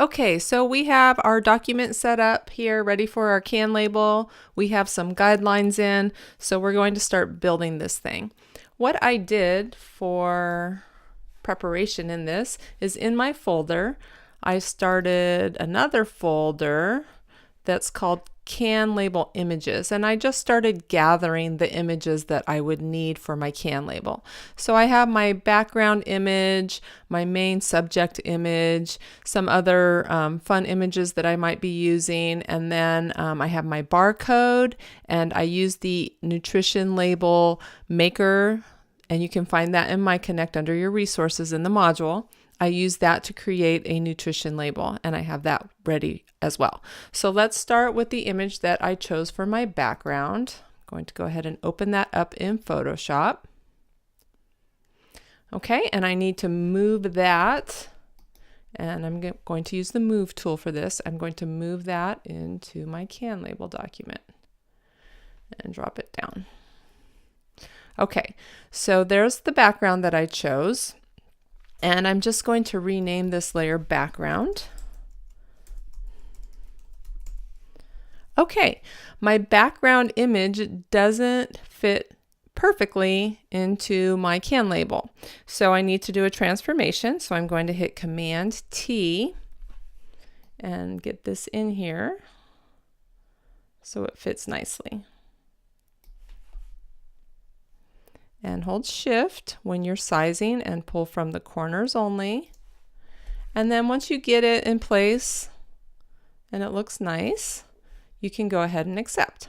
Okay, so we have our document set up here, ready for our can label. We have some guidelines in, so we're going to start building this thing. What I did for preparation in this is in my folder, I started another folder that's called can label images, and I just started gathering the images that I would need for my can label. So I have my background image, my main subject image, some other fun images that I might be using, and then I have my barcode, and I use the nutrition label maker, and you can find that in my Connect under your resources in the module. I use that to create a nutrition label, and I have that ready as well. So let's start with the image that I chose for my background. I'm going to go ahead and open that up in Photoshop. Okay, and I need to move that, and I'm going to use the move tool for this. I'm going to move that into my can label document and drop it down. Okay, so there's the background that I chose. And I'm just going to rename this layer background. Okay, my background image doesn't fit perfectly into my can label. So I need to do a transformation. So I'm going to hit Command T and get this in here so it fits nicely. And hold Shift when you're sizing and pull from the corners only. And then once you get it in place and it looks nice, you can go ahead and accept.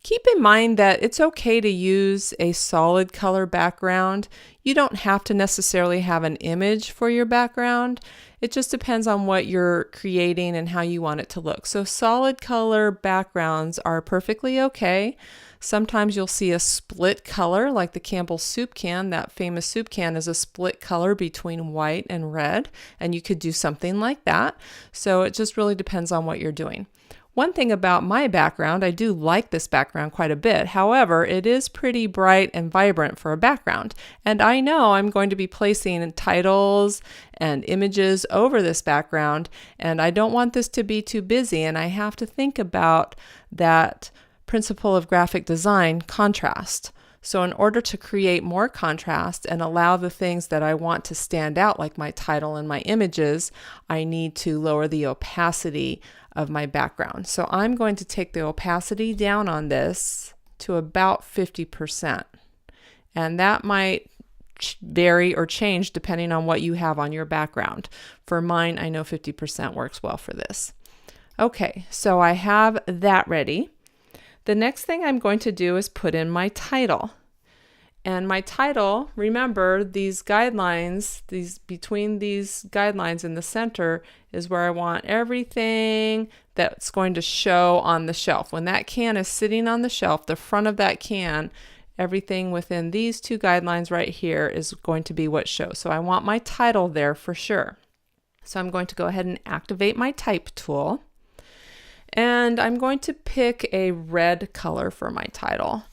Keep in mind that it's okay to use a solid color background. You don't have to necessarily have an image for your background. It just depends on what you're creating and how you want it to look. So solid color backgrounds are perfectly okay. Sometimes you'll see a split color like the Campbell's soup can. That famous soup can is a split color between white and red, and you could do something like that. So it just really depends on what you're doing. One thing about my background, I do like this background quite a bit. However, it is pretty bright and vibrant for a background. And I know I'm going to be placing titles and images over this background, and I don't want this to be too busy, and I have to think about that principle of graphic design, contrast. So in order to create more contrast and allow the things that I want to stand out, like my title and my images, I need to lower the opacity of my background. So I'm going to take the opacity down on this to about 50%. And that might vary or change depending on what you have on your background. For mine, I know 50% works well for this. Okay, so I have that ready. The next thing I'm going to do is put in my title. And my title, remember these guidelines, between these guidelines in the center is where I want everything that's going to show on the shelf. When that can is sitting on the shelf, the front of that can, everything within these two guidelines right here is going to be what shows. So I want my title there for sure. So I'm going to go ahead and activate my type tool. And I'm going to pick a red color for my title.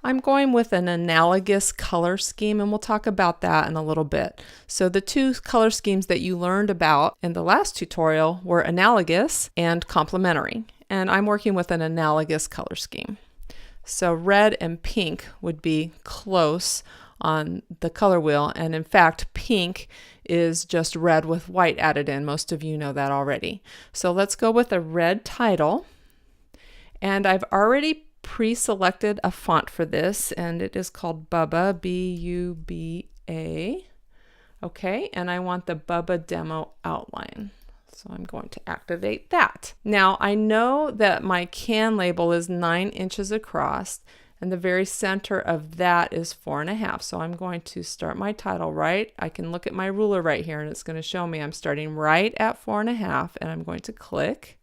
I'm going with an analogous color scheme, and we'll talk about that in a little bit. So the two color schemes that you learned about in the last tutorial were analogous and complementary. And I'm working with an analogous color scheme. So red and pink would be close on the color wheel, and in fact pink is just red with white added in. Most of you know that already. So let's go with a red title, and I've already pre-selected a font for this, and it is called Bubba, B-U-B-A. Okay, and I want the Bubba demo outline. So I'm going to activate that. Now I know that my can label is 9 inches across, and the very center of that is 4.5. So I'm going to start my title right. I can look at my ruler right here, and it's going to show me I'm starting right at 4.5, and I'm going to click.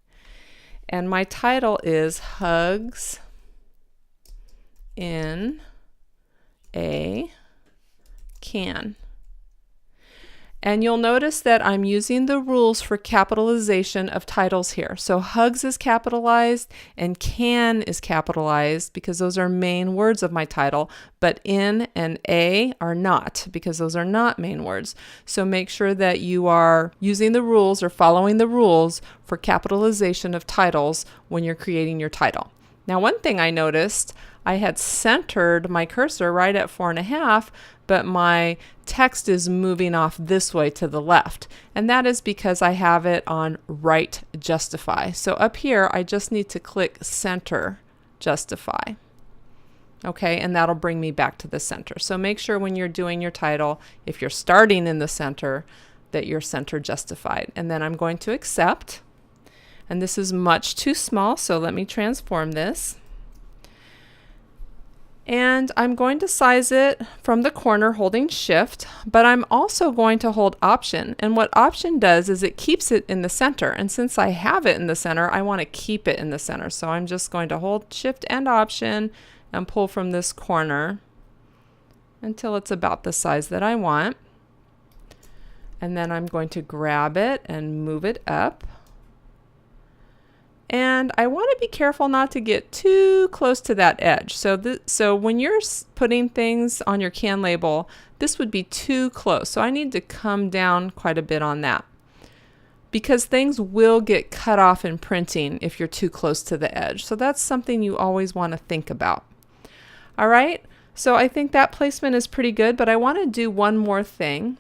And my title is Hugs in a Can. And you'll notice that I'm using the rules for capitalization of titles here. So hugs is capitalized and can is capitalized because those are main words of my title, but in and a are not because those are not main words. So make sure that you are using the rules or following the rules for capitalization of titles when you're creating your title. Now, one thing I noticed, I had centered my cursor right at 4.5, but my text is moving off this way to the left. And that is because I have it on right justify. So up here, I just need to click center justify. Okay, and that'll bring me back to the center. So make sure when you're doing your title, if you're starting in the center, that you're center justified. And then I'm going to accept. And this is much too small, so let me transform this. And I'm going to size it from the corner holding Shift, but I'm also going to hold Option. And what Option does is it keeps it in the center. And since I have it in the center, I want to keep it in the center. So I'm just going to hold Shift and Option and pull from this corner until it's about the size that I want. And then I'm going to grab it and move it up. And I want to be careful not to get too close to that edge. So when you're putting things on your can label, this would be too close. So I need to come down quite a bit on that because things will get cut off in printing if you're too close to the edge. So that's something you always want to think about. All right, so I think that placement is pretty good, but I want to do one more thing.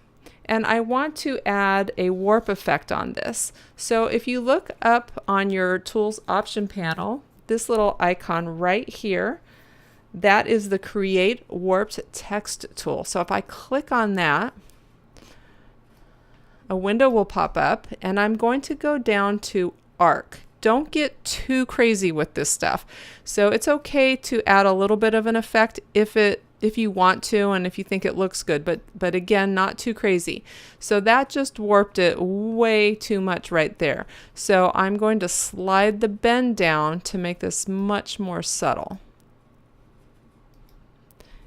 And I want to add a warp effect on this. So if you look up on your tools option panel, this little icon right here, that is the create warped text tool. So if I click on that, a window will pop up and I'm going to go down to arc. Don't get too crazy with this stuff. So it's okay to add a little bit of an effect if you want to and if you think it looks good, but again, not too crazy. So that just warped it way too much right there. So I'm going to slide the bend down to make this much more subtle.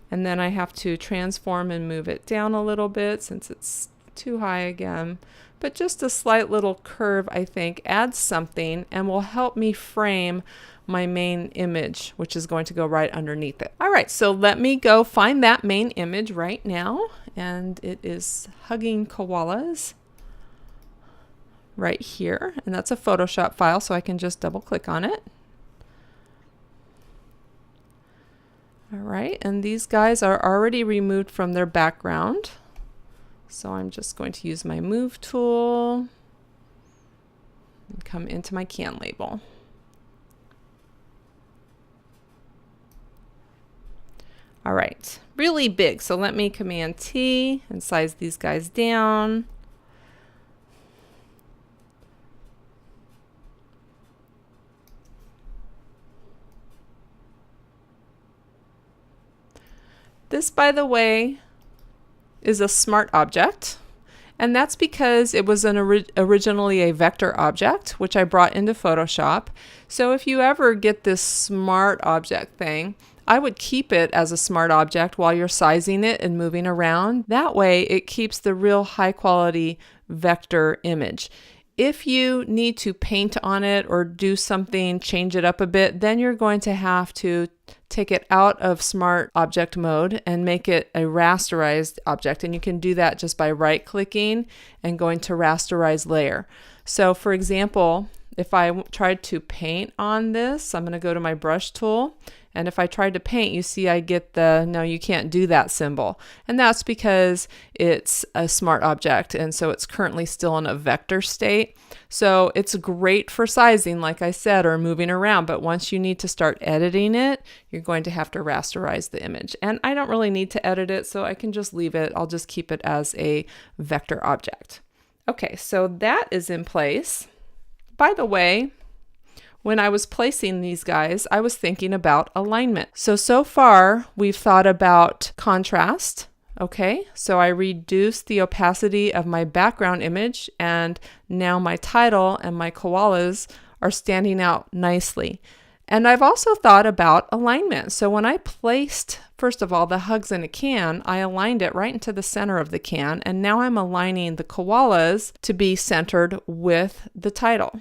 And then I have to transform and move it down a little bit since it's too high again. But just a slight little curve, I think, adds something and will help me frame my main image, which is going to go right underneath it. All right, so let me go find that main image right now. And it is hugging koalas right here. And that's a Photoshop file, so I can just double click on it. All right, and these guys are already removed from their background. So I'm just going to use my move tool and come into my can label. All right, really big. So let me Command T and size these guys down. This, by the way, is a smart object, and that's because it was originally a vector object, which I brought into Photoshop. So if you ever get this smart object thing, I would keep it as a smart object while you're sizing it and moving around. That way it keeps the real high quality vector image. If you need to paint on it or do something, change it up a bit, then you're going to have to take it out of smart object mode and make it a rasterized object. And you can do that just by right clicking and going to rasterize layer. So for example, if I tried to paint on this, I'm going to go to my brush tool. And if I tried to paint, you see I get the no, you can't do that symbol. And that's because it's a smart object. And so it's currently still in a vector state. So it's great for sizing, like I said, or moving around. But once you need to start editing it, you're going to have to rasterize the image. And I don't really need to edit it, so I can just leave it. I'll just keep it as a vector object. Okay, so that is in place. By the way, when I was placing these guys, I was thinking about alignment. So far, we've thought about contrast. Okay, so I reduced the opacity of my background image, and now my title and my koalas are standing out nicely. And I've also thought about alignment. So when I placed, first of all, the hugs in a can, I aligned it right into the center of the can. And now I'm aligning the koalas to be centered with the title.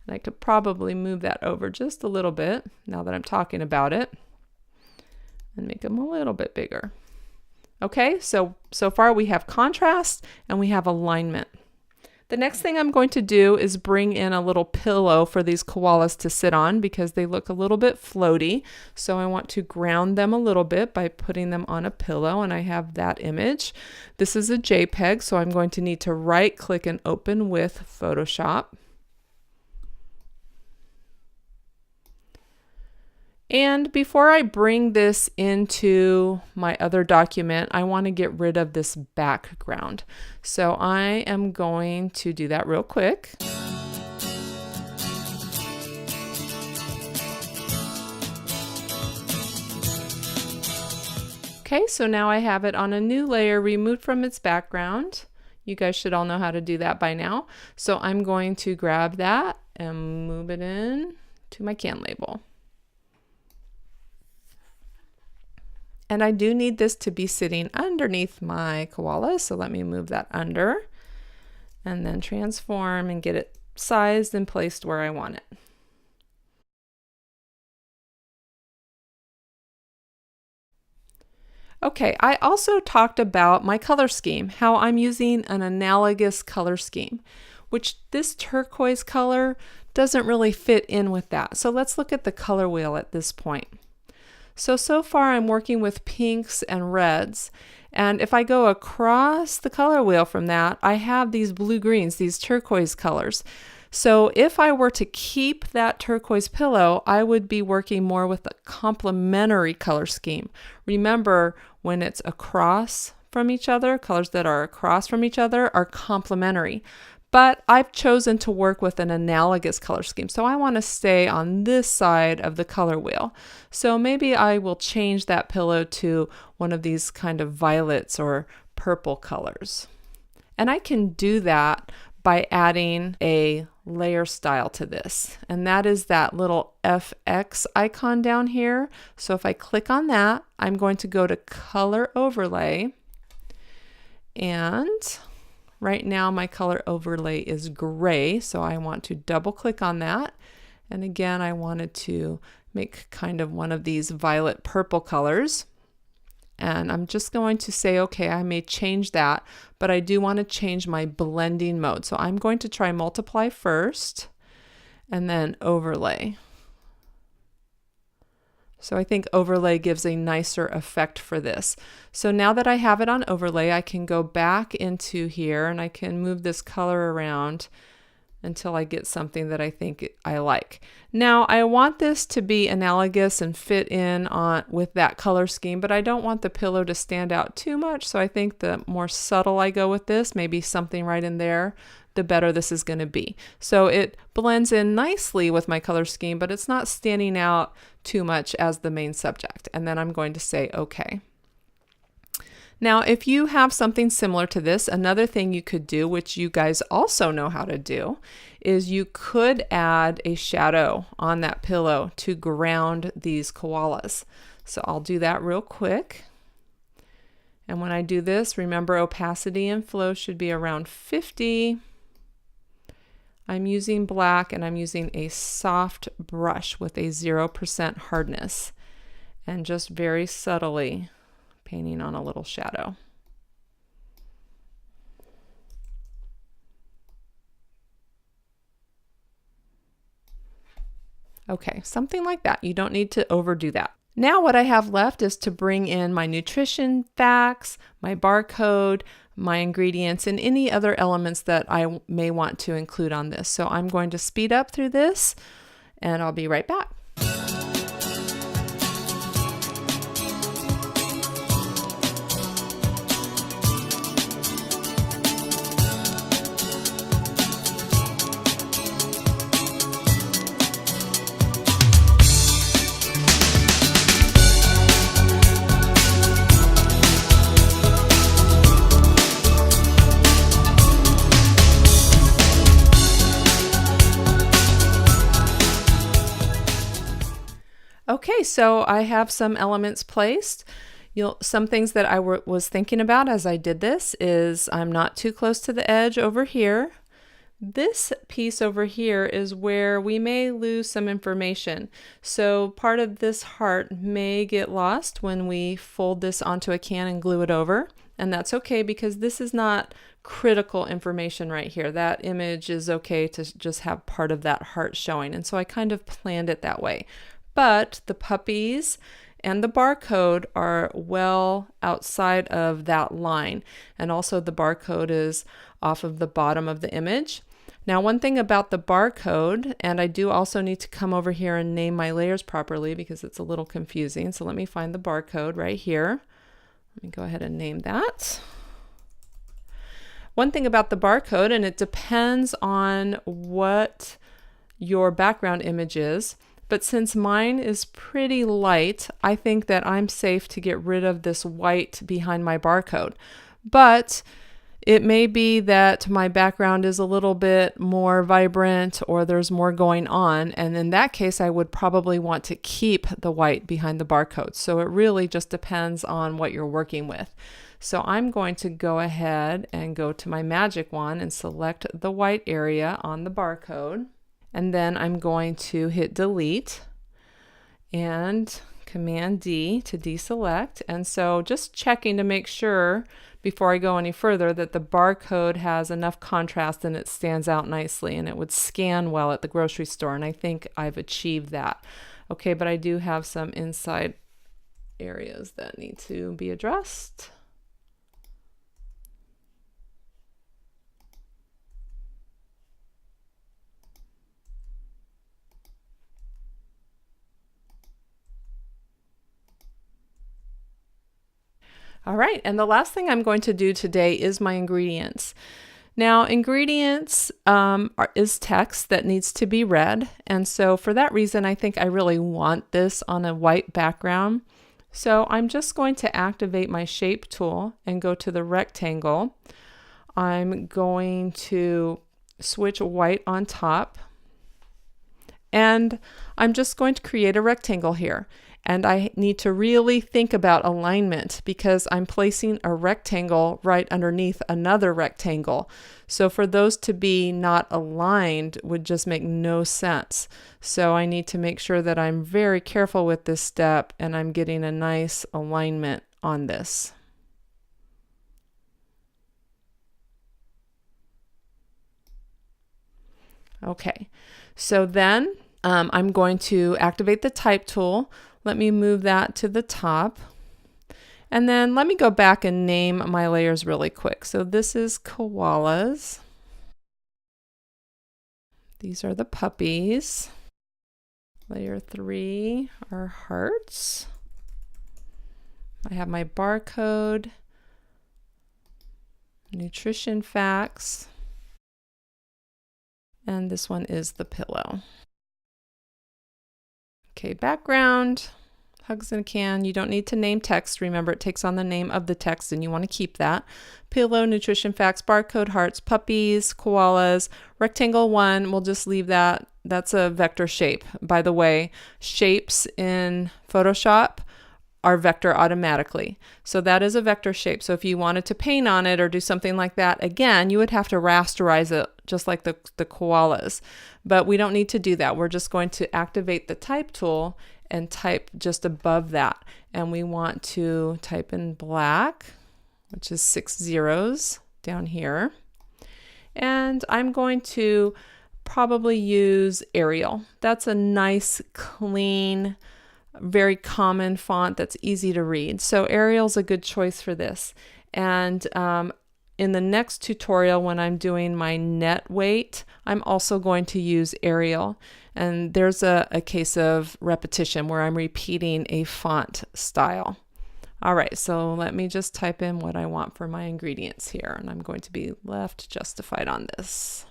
And I could probably move that over just a little bit now that I'm talking about it and make them a little bit bigger. Okay, so far we have contrast and we have alignment. The next thing I'm going to do is bring in a little pillow for these koalas to sit on because they look a little bit floaty. So I want to ground them a little bit by putting them on a pillow, and I have that image. This is a JPEG, so I'm going to need to right click and open with Photoshop. And before I bring this into my other document, I want to get rid of this background. So I am going to do that real quick. Okay, so now I have it on a new layer removed from its background. You guys should all know how to do that by now. So I'm going to grab that and move it in to my can label. And I do need this to be sitting underneath my koala, so let me move that under and then transform and get it sized and placed where I want it. Okay, I also talked about my color scheme, how I'm using an analogous color scheme, which this turquoise color doesn't really fit in with that. So let's look at the color wheel at this point. So far I'm working with pinks and reds, and if I go across the color wheel from that, I have these blue-greens, these turquoise colors. So if I were to keep that turquoise pillow, I would be working more with a complementary color scheme. Remember, when it's across from each other, colors that are across from each other are complementary. But I've chosen to work with an analogous color scheme. So I want to stay on this side of the color wheel. So maybe I will change that pillow to one of these kind of violets or purple colors. And I can do that by adding a layer style to this. And that is that little FX icon down here. So if I click on that, I'm going to go to Color Overlay, and right now my color overlay is gray, so I want to double click on that. And again, I wanted to make kind of one of these violet purple colors. And I'm just going to say, okay, I may change that, but I do want to change my blending mode. So I'm going to try multiply first and then overlay. So I think overlay gives a nicer effect for this. So now that I have it on overlay, I can go back into here and I can move this color around until I get something that I think I like. Now I want this to be analogous and fit in with that color scheme, but I don't want the pillow to stand out too much. So I think the more subtle I go with this, maybe something right in there, the better this is going to be. So it blends in nicely with my color scheme, but it's not standing out too much as the main subject. And then I'm going to say okay. Now, if you have something similar to this, another thing you could do, which you guys also know how to do, is you could add a shadow on that pillow to ground these koalas. So I'll do that real quick. And when I do this, remember opacity and flow should be around 50. I'm using black and I'm using a soft brush with a 0% hardness and just very subtly painting on a little shadow. Okay, something like that. You don't need to overdo that. Now what I have left is to bring in my nutrition facts, my barcode, my ingredients, and any other elements that I may want to include on this. So I'm going to speed up through this and I'll be right back. Okay, so I have some elements placed. Some things that I was thinking about as I did this is I'm not too close to the edge over here. This piece over here is where we may lose some information. So part of this heart may get lost when we fold this onto a can and glue it over. And that's okay because this is not critical information right here. That image is okay to just have part of that heart showing. And so I kind of planned it that way. But the puppies and the barcode are well outside of that line. And also the barcode is off of the bottom of the image. Now, one thing about the barcode, and I do also need to come over here and name my layers properly because it's a little confusing. So let me find the barcode right here. Let me go ahead and name that. One thing about the barcode, and it depends on what your background image is, but since mine is pretty light, I think that I'm safe to get rid of this white behind my barcode. But it may be that my background is a little bit more vibrant or there's more going on, and in that case I would probably want to keep the white behind the barcode. So it really just depends on what you're working with. So I'm going to go ahead and go to my magic wand and select the white area on the barcode, and then I'm going to hit delete and Command D to deselect. And so just checking to make sure before I go any further that the barcode has enough contrast and it stands out nicely and it would scan well at the grocery store, and I think I've achieved that. Okay, but I do have some inside areas that need to be addressed. All right, and the last thing I'm going to do today is my ingredients. Now, ingredients is text that needs to be read, and so for that reason, I think I really want this on a white background. So I'm just going to activate my shape tool and go to the rectangle. I'm going to switch white on top, and I'm just going to create a rectangle here. And I need to really think about alignment because I'm placing a rectangle right underneath another rectangle. So for those to be not aligned would just make no sense. So I need to make sure that I'm very careful with this step and I'm getting a nice alignment on this. Okay, so then I'm going to activate the type tool. Let me move that to the top. And then let me go back and name my layers really quick. So this is koalas. These are the puppies. Layer 3 are hearts. I have my barcode, nutrition facts, and this one is the pillow. Okay, background, hugs in a can. You don't need to name text. Remember, it takes on the name of the text and you want to keep that. Pillow, nutrition facts, barcode, hearts, puppies, koalas, rectangle 1. We'll just leave that. That's a vector shape. By the way, shapes in Photoshop are vector automatically. So that is a vector shape. So if you wanted to paint on it or do something like that, again, you would have to rasterize it just like the koalas. But we don't need to do that. We're just going to activate the type tool and type just above that. And we want to type in black, which is 6 zeros down here. And I'm going to probably use Arial. That's a nice, clean, very common font that's easy to read. So Arial's a good choice for this. And in the next tutorial, when I'm doing my net weight, I'm also going to use Arial. And there's a case of repetition where I'm repeating a font style. All right, so let me just type in what I want for my ingredients here. And I'm going to be left justified on this.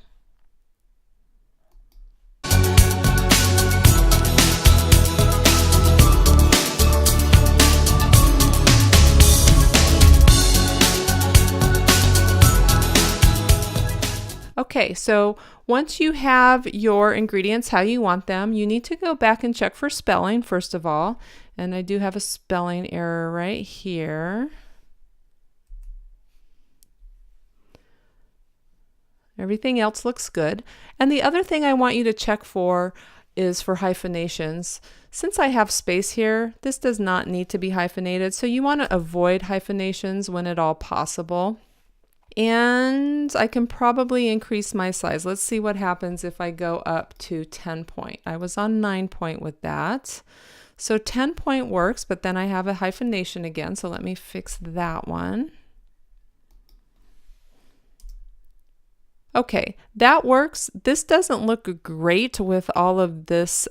Okay, so once you have your ingredients how you want them, you need to go back and check for spelling first of all. And I do have a spelling error right here. Everything else looks good. And the other thing I want you to check for is for hyphenations. Since I have space here, this does not need to be hyphenated, so you want to avoid hyphenations when at all possible. And I can probably increase my size. Let's see what happens if I go up to 10 point. I was on 9 point with that. So 10 point works, but then I have a hyphenation again, so let me fix that one. Okay, that works. This doesn't look great with all of this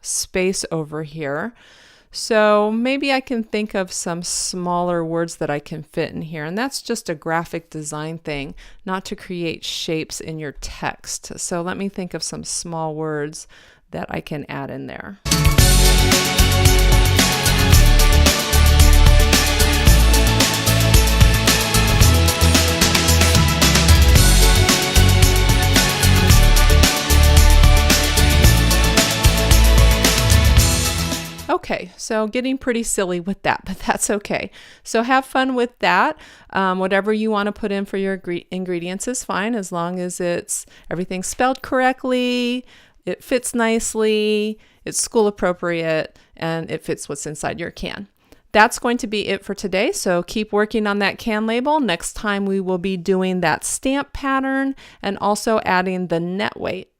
space over here. So maybe I can think of some smaller words that I can fit in here. And that's just a graphic design thing, not to create shapes in your text. So let me think of some small words that I can add in there. Okay, so getting pretty silly with that, but that's okay. So have fun with that. Whatever you want to put in for your ingredients is fine, as long as everything's spelled correctly, it fits nicely, it's school appropriate, and it fits what's inside your can. That's going to be it for today, so keep working on that can label. Next time we will be doing that stamp pattern and also adding the net weight.